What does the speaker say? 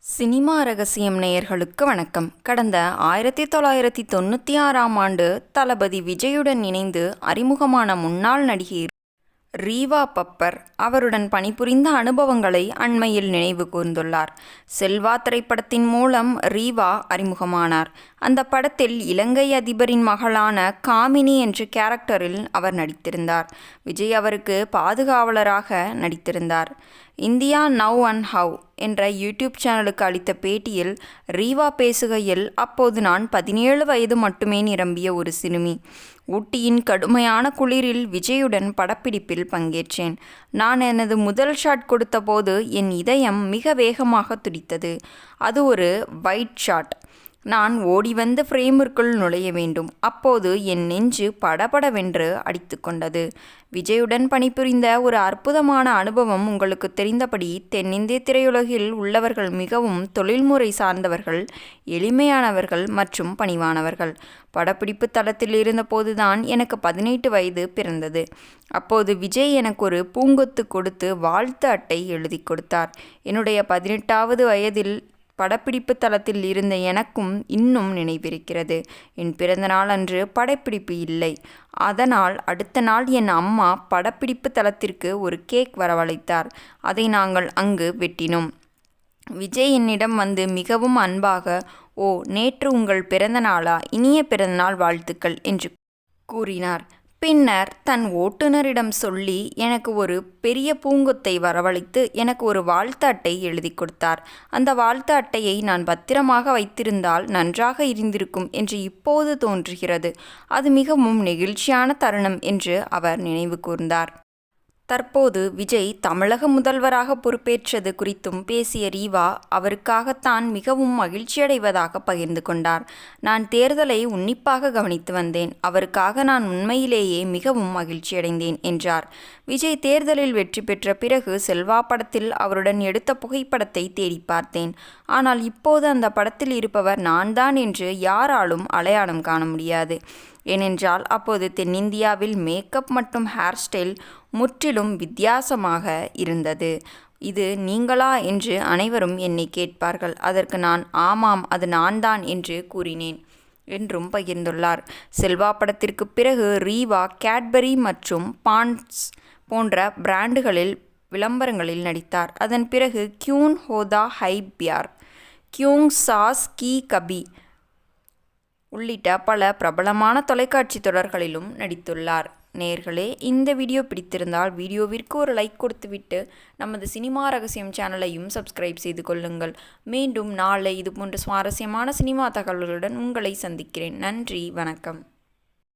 Cinema ரகசியம் நேயர்களுக்கு வணக்கம். கடந்த 1996ஆம் ஆண்டு தளபதி விஜயுடன் இணைந்து அறிமுகமான முன்னாள் நடிகை ரீவா பப்பர் அவருடன் பணிபுரிந்த அனுபவங்களை அண்மையில் நினைவு கூர்ந்துள்ளார். செல்வா திரைப்படத்தின் மூலம் ரீவா அறிமுகமானார். அந்த படத்தில் இலங்கை அதிபரின் மகளான காமினி என்ற கேரக்டரில் அவர் நடித்திருந்தார். விஜய் அவருக்கு பாதுகாவலராக நடித்திருந்தார். இந்தியா நவ் அண்ட் ஹவ் என்ற யூடியூப் சேனலுக்கு அளித்த பேட்டியில் ரீவா பேசுகையில், அப்போது நான் 17 வயது மட்டுமே நிரம்பிய ஒரு சிறுமி. ஊட்டியின் கடுமையான குளிரில் விஜயுடன் படப்பிடிப்பில் பங்கேற்றேன். நான் எனது முதல் ஷாட் கொடுத்தபோது என் இதயம் மிக வேகமாக துடித்தது. அது ஒரு வைட் ஷாட். நான் ஓடி வந்து ஃப்ரேமிற்குள் நுழைய வேண்டும். அப்போது என் நெஞ்சு படபடவென்று அடித்து கொண்டது. விஜயுடன் பணிபுரிந்த ஒரு அற்புதமான அனுபவம். உங்களுக்கு தெரிந்தபடி தென்னிந்திய திரையுலகில் உள்ளவர்கள் மிகவும் தொழில்முறை சார்ந்தவர்கள், எளிமையானவர்கள் மற்றும் பணிவானவர்கள். படப்பிடிப்பு தளத்தில் இருந்தபோதுதான் எனக்கு 18 வயது பிறந்தது. அப்போது விஜய் எனக்கு ஒரு பூங்கொத்து கொடுத்து வாழ்த்து அட்டை எழுதி கொடுத்தார். என்னுடைய 18வது வயதில் படப்பிடிப்பு தளத்தில் இருந்த எனக்கும் இன்னும் நினைவிருக்கிறது. என் பிறந்த நாள் அன்று படப்பிடிப்பு இல்லை. அதனால் அடுத்த நாள் என் அம்மா படப்பிடிப்பு தளத்திற்கு ஒரு கேக் வரவழைத்தார். அதை நாங்கள் அங்கு வெட்டினோம். விஜய் என்னிடம் வந்து மிகவும் அன்பாக, "ஓ, நேற்று உங்கள் பிறந்த நாளா? இனிய பிறந்தநாள் வாழ்த்துக்கள்" என்று கூறினார். பின்னர் தன் ஓட்டுநரிடம் சொல்லி எனக்கு ஒரு பெரிய பூங்கொத்தை வரவழைத்து எனக்கு ஒரு வாழ்த்து அட்டை எழுதி கொடுத்தார். அந்த வாழ்த்து அட்டையை நான் பத்திரமாக வைத்திருந்தால் நன்றாக இருந்திருக்கும் என்று இப்போது தோன்றுகிறது. அது மிகவும் நெகிழ்ச்சியான தருணம் என்று அவர் நினைவு கூர்ந்தார். தற்போது விஜய் தமிழக முதல்வராக பொறுப்பேற்றது குறித்தும் பேசிய ரீவா, அவருக்காக தான் மிகவும் மகிழ்ச்சியடைவதாக பகிர்ந்து கொண்டார். நான் தேர்தலை உன்னிப்பாக கவனித்து வந்தேன். அவருக்காக நான் உண்மையிலேயே மிகவும் மகிழ்ச்சியடைந்தேன் என்றார். விஜய் தேர்தலில் வெற்றி பெற்ற பிறகு செல்வா படத்தில் அவருடன் எடுத்த புகைப்படத்தை தேடி பார்த்தேன். ஆனால் இப்போது அந்த படத்தில் இருப்பவர் நான் தான் என்று யாராலும் அடையாளம் காண முடியாது. ஏனென்றால் அப்போது தென்னிந்தியாவில் மேக்கப் மற்றும் ஹேர் ஸ்டைல் முற்றிலும் வித்தியாசமாக இருந்தது. இது நீங்களா என்று அனைவரும் என்னை கேட்பார்கள். அதற்கு நான் ஆமாம், அது நான் தான் என்று கூறினேன் என்றும் பகிர்ந்துள்ளார். செல்வா படத்திற்கு பிறகு ரீவா கேட்பரி மற்றும் பாண்ட்ஸ் போன்ற பிராண்டுகளில் விளம்பரங்களில் நடித்தார். அதன் பிறகு கியூன் ஹோதா ஹை பியார், கியூங் சாஸ் கி கபி உள்ளிட்ட பல பிரபலமான தொலைக்காட்சி தொடர்களிலும் நடித்துள்ளார். நேயர்களே, இந்த வீடியோ பிடித்திருந்தால் வீடியோவிற்கு ஒரு லைக் கொடுத்துவிட்டு நமது சினிமா ரகசியம் சேனலையும் சப்ஸ்கிரைப் செய்து கொள்ளுங்கள். மீண்டும் நாளை இதுபோன்ற சுவாரஸ்யமான சினிமா தகவல்களுடன் உங்களை சந்திக்கிறேன். நன்றி, வணக்கம்.